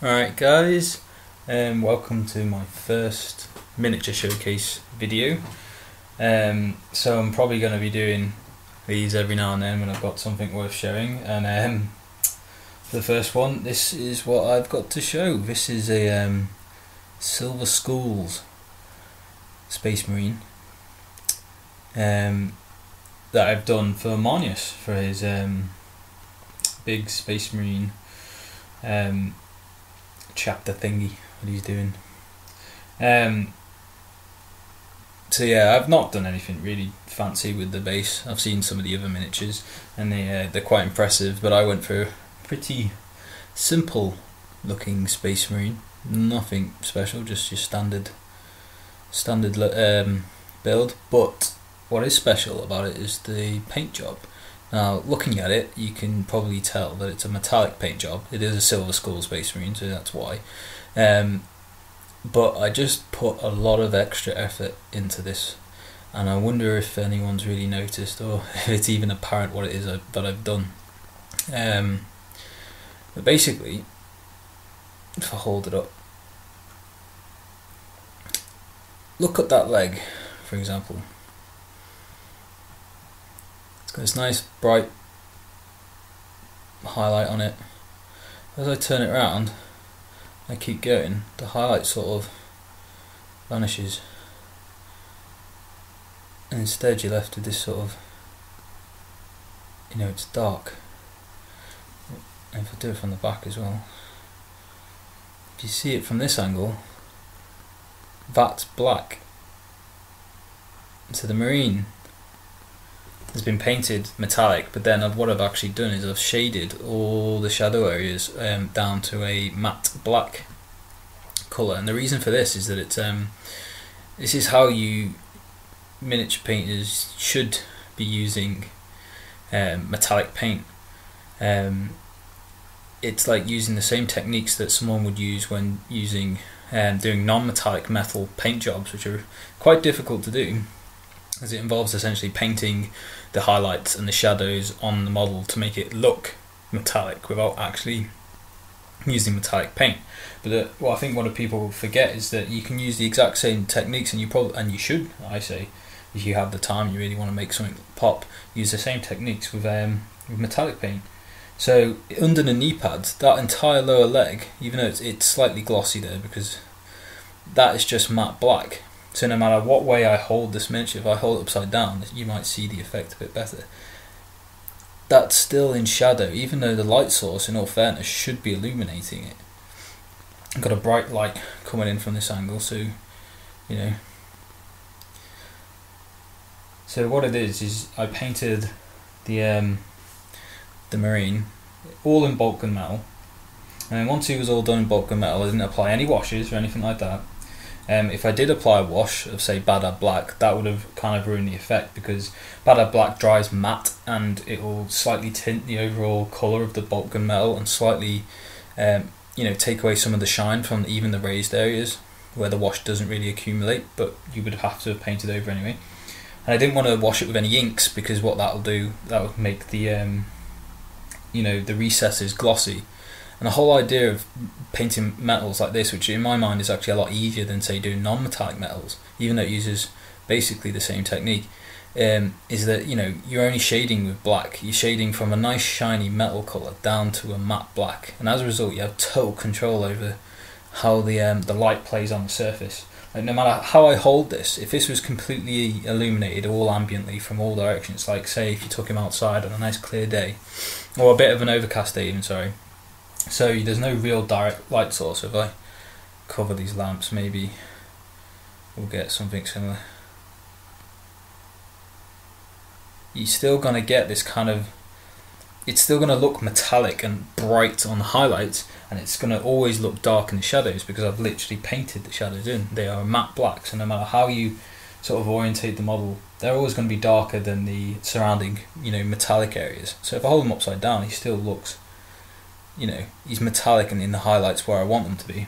Alright guys, welcome to my first miniature showcase video. So I'm probably going to be doing these every now and then when I've got something worth showing. And for the first one, this is what I've got to show. This is a Silver Skulls Space Marine that I've done for Marnius for his big Space Marine chapter thingy that he's doing. So yeah, I've not done anything really fancy with the base. I've seen some of the other miniatures and they're quite impressive, but I went for a pretty simple looking Space Marine. Nothing special, just your standard build. But what is special about it is the paint job. Now, looking at it, you can probably tell that it's a metallic paint job. It is a Silver Skull Space Marine, so that's why. But I just put a lot of extra effort into this, and I wonder if anyone's really noticed, or if it's even apparent what it is that I've done. But basically, if I hold it up, look at that leg, for example. Got this nice bright highlight on it. As I turn it around, I keep going, the highlight sort of vanishes, and instead you're left with this sort of, it's dark. And if I do it from the back as well, if you see it from this angle, that's black. So the Marine has been painted metallic, but then what I've actually done is I've shaded all the shadow areas down to a matte black colour. And the reason for this is that this is how you miniature painters should be using metallic paint. It's like using the same techniques that someone would use when using doing non-metallic metal paint jobs, which are quite difficult to do, as it involves essentially painting the highlights and the shadows on the model to make it look metallic without actually using metallic paint. But what people forget is that you can use the exact same techniques, and you should, I say, if you have the time, you really want to make something pop, use the same techniques with metallic paint. So under the knee pads, that entire lower leg, even though it's slightly glossy there because that is just matte black. So no matter what way I hold this miniature, if I hold it upside down, you might see the effect a bit better. That's still in shadow, even though the light source, in all fairness, should be illuminating it. I've got a bright light coming in from this angle, so, So what it is I painted the Marine all in bulk and metal. And then once he was all done in bulk and metal, I didn't apply any washes or anything like that. If I did apply a wash of, say, Badab Black, that would have kind of ruined the effect, because Badab Black dries matte and it will slightly tint the overall colour of the bulk and metal and slightly take away some of the shine from even the raised areas where the wash doesn't really accumulate, but you would have to have painted over anyway. And I didn't want to wash it with any inks, because what that will do, that would make the the recesses glossy. And the whole idea of painting metals like this, which in my mind is actually a lot easier than, say, doing non-metallic metals, even though it uses basically the same technique, is that you're only shading with black. You're shading from a nice shiny metal colour down to a matte black, and as a result you have total control over how the light plays on the surface. Like, no matter how I hold this, if this was completely illuminated all ambiently from all directions, like say if you took him outside on a nice clear day, or a bit of an overcast day even, so there's no real direct light source. If I cover these lamps, maybe we'll get something similar. You're still going to get this kind of, it's still going to look metallic and bright on the highlights, and it's going to always look dark in the shadows, because I've literally painted the shadows in. They are matte black, so no matter how you sort of orientate the model, they're always going to be darker than the surrounding metallic areas. So if I hold them upside down, he still looks, he's metallic and in the highlights where I want them to be.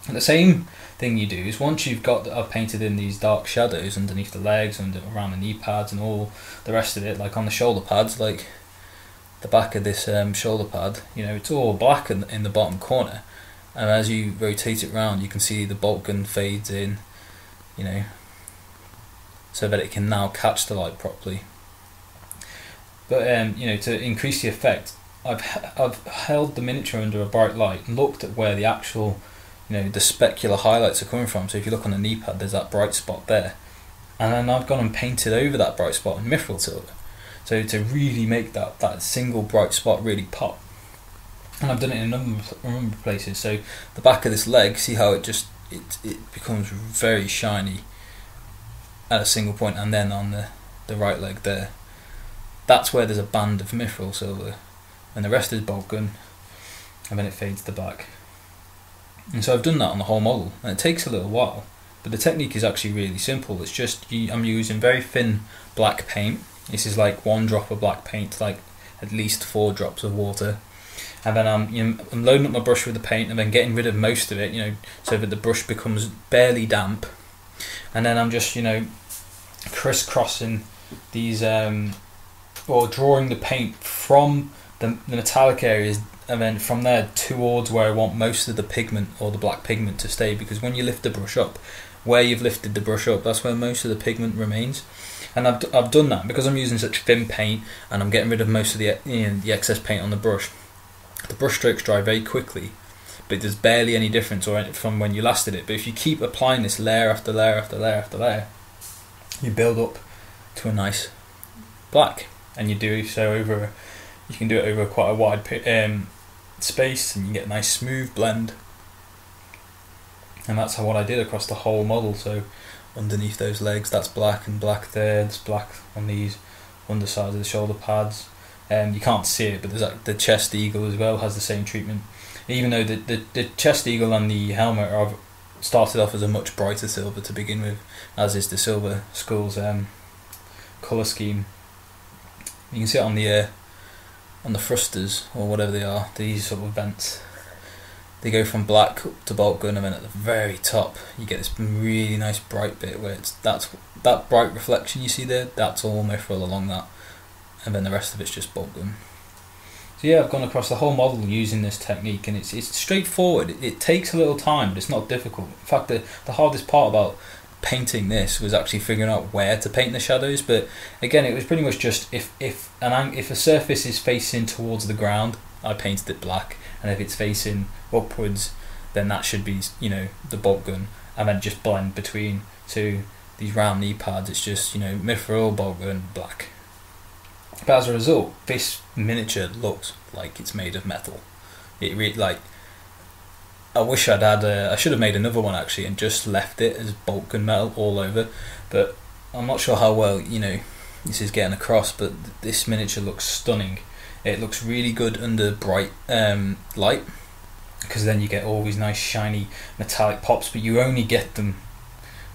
And the same thing you do is, once you've got I've painted in these dark shadows underneath the legs and around the knee pads and all the rest of it, like on the shoulder pads, like the back of this shoulder pad, it's all black in the bottom corner. and as you rotate it round, you can see the bolt gun fades in, you know, so that it can now catch the light properly. But you know, to increase the effect, I've held the miniature under a bright light and looked at where the actual, you know, the specular highlights are coming from. So if you look on the knee pad, there's that bright spot there, and then I've gone and painted over that bright spot in mithril silver, so to really make that single bright spot really pop. And I've done it in a number of places. So the back of this leg, see how it becomes very shiny at a single point, and then on the right leg there, that's where there's a band of mithril silver, and the rest is bolt gun, and then it fades to black. And so I've done that on the whole model, and it takes a little while, but the technique is actually really simple. It's just I'm using very thin black paint. This is like 1 drop of black paint, like at least 4 drops of water, and then I'm loading up my brush with the paint, and then getting rid of most of it, you know, so that the brush becomes barely damp, and then I'm just, you know, crisscrossing these or drawing the paint from the metallic areas, and then from there towards where I want most of the pigment or the black pigment to stay, because when you lift the brush up, where you've lifted the brush up, that's where most of the pigment remains. And I've done that because I'm using such thin paint, and I'm getting rid of most of the the excess paint on the brush. The brush strokes dry very quickly, but there's barely any difference from when you last did it. But if you keep applying this layer after layer after layer after layer, you build up to a nice black, and you do so you can do it over quite a wide space, and you get a nice smooth blend. And that's what I did across the whole model. So underneath those legs, that's black, and black there, there's black on these undersides of the shoulder pads. You can't see it, but there's the chest eagle as well has the same treatment, even though the chest eagle and the helmet are started off as a much brighter silver to begin with, as is the Silver Skull's colour scheme. You can see it on the thrusters, or whatever they are, these sort of vents. They go from black to bolt gun, and then at the very top you get this really nice bright bit where that bright reflection you see there, that's all mithril along that, and then the rest of it's just bolt gun. So yeah, I've gone across the whole model using this technique, and it's straightforward. It takes a little time, but it's not difficult. In fact, the hardest part about painting this was actually figuring out where to paint the shadows. But again, it was pretty much just if a surface is facing towards the ground, I painted it black, and if it's facing upwards, then that should be, you know, the bolt gun, and then just blend between. So these round knee pads, it's just, you know, mithril, bolt gun, black. But as a result, this miniature looks like it's made of metal. It really, like, I wish I should have made another one actually and just left it as bolt gun metal all over, but I'm not sure how well, you know, this is getting across, but this miniature looks stunning. It looks really good under bright light, because then you get all these nice shiny metallic pops, but you only get them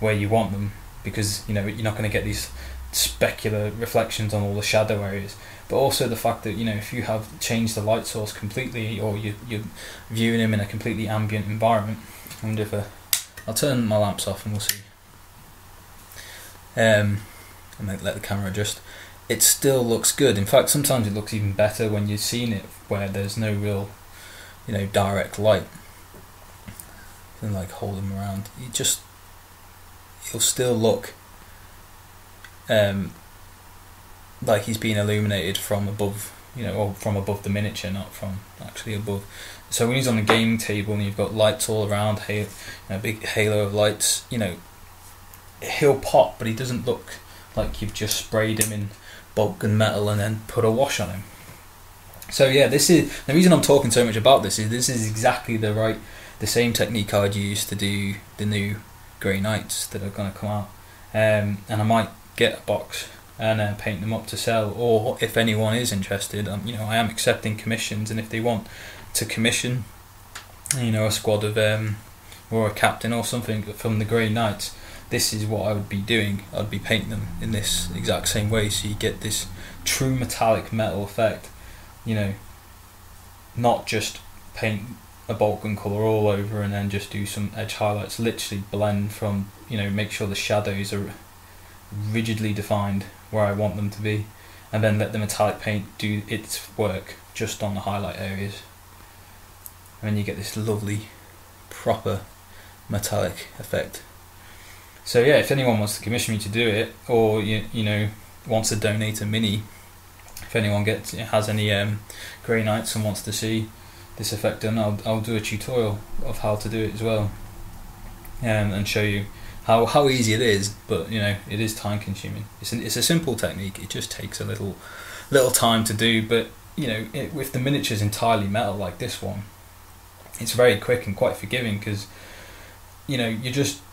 where you want them, because, you know, you're not going to get these specular reflections on all the shadow areas. But also the fact that, you know, if you have changed the light source completely, or you're viewing them in a completely ambient environment, I wonder if I'll turn my lamps off and we'll see. I might let the camera adjust. It still looks good. In fact, sometimes it looks even better when you've seen it where there's no real, you know, direct light. And like hold them around, he'll still look like he's being illuminated from above, you know, or from above the miniature, not from actually above. So when he's on the gaming table and you've got lights all around, a big halo of lights, you know, he'll pop, but he doesn't look like you've just sprayed him in bolt gun metal and then put a wash on him. So yeah, this is the reason I'm talking so much about this. This is exactly the same technique I'd use to do the new Grey Knights that are going to come out, and I might get a box and paint them up to sell, or if anyone is interested, you know, I am accepting commissions, and if they want to commission, you know, a squad of or a captain or something from the Grey Knights, this is what I would be doing. I'd be painting them in this exact same way, so you get this true metallic metal effect, you know, not just paint a bolt gun colour all over and then just do some edge highlights, literally blend from, you know, make sure the shadows are rigidly defined where I want them to be, and then let the metallic paint do its work just on the highlight areas, and then you get this lovely proper metallic effect. So yeah, if anyone wants to commission me to do it, or you know wants to donate a mini, if anyone has any grey knights and wants to see this effect done, I'll do a tutorial of how to do it as well, and show you how easy it is. But you know, it is time consuming. It's a simple technique. It just takes a little time to do. But you know, with the miniatures entirely metal like this one, it's very quick and quite forgiving, because you know,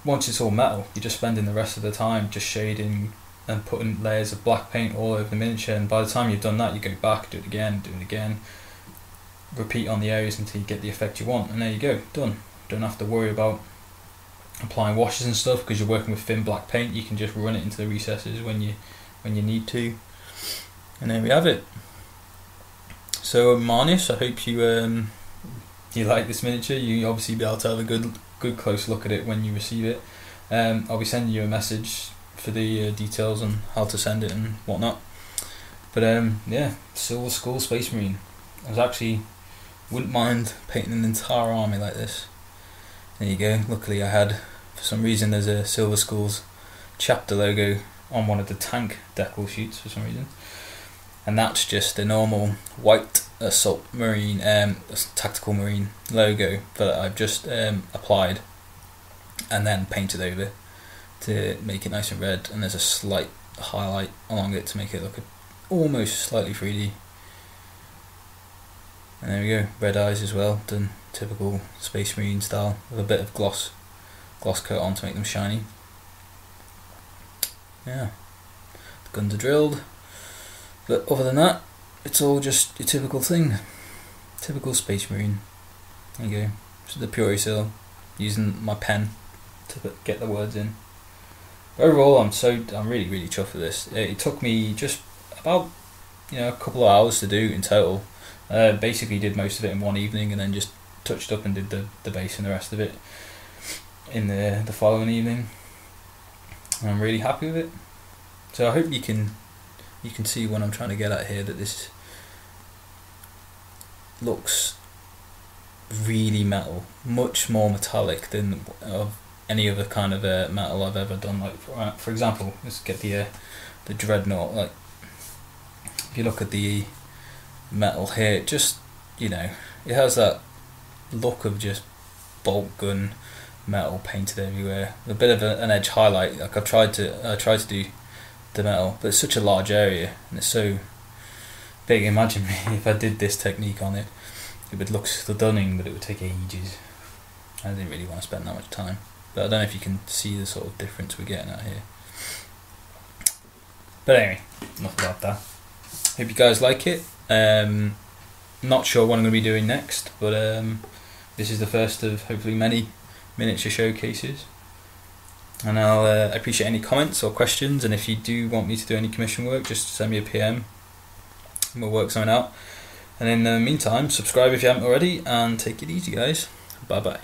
once it's all metal, you're just spending the rest of the time just shading and putting layers of black paint all over the miniature, and by the time you've done that, you go back, do it again, repeat on the areas until you get the effect you want, and there you go, done. Don't have to worry about applying washes and stuff, because you're working with thin black paint. You can just run it into the recesses when you need to, and there we have it. So Marnius, I hope you like this miniature. You obviously be able to have a good close look at it when you receive it. I'll be sending you a message for the details on how to send it and whatnot. But yeah, Silver Skull Space Marine. Wouldn't mind painting an entire army like this. There you go. Luckily for some reason there's a Silver Skulls chapter logo on one of the tank decal sheets for some reason, and that's just a normal white assault marine, tactical marine logo that I've just applied and then painted over to make it nice and red, and there's a slight highlight along it to make it look almost slightly 3D. And there we go, red eyes as well, done typical Space Marine style with a bit of gloss coat on to make them shiny. Yeah, the guns are drilled, but other than that, it's all just your typical thing, typical Space Marine. There you go, so the Purisil, using my pen to get the words in. Overall, I'm really chuffed with this. It took me just about a couple of hours to do in total. Basically did most of it in one evening, and then just touched up and did the base and the rest of it in the following evening. And I'm really happy with it. So I hope you can see what I'm trying to get at here, that this looks really metal, much more metallic than of any other kind of metal I've ever done. Like for example, let's get the Dreadnought. Like if you look at the metal here, it just, it has that look of just bolt gun metal painted everywhere, a bit of an edge highlight. Like I tried to do the metal, but it's such a large area and it's so big. Imagine if I did this technique on it, it would look stunning, but it would take ages. I didn't really want to spend that much time, but I don't know if you can see the sort of difference we're getting at here. But anyway, enough about that. Hope you guys like it. Not sure what I'm going to be doing next, but this is the first of hopefully many miniature showcases, and I'll appreciate any comments or questions, and if you do want me to do any commission work, just send me a PM and we'll work something out. And in the meantime, subscribe if you haven't already, and take it easy guys. Bye bye.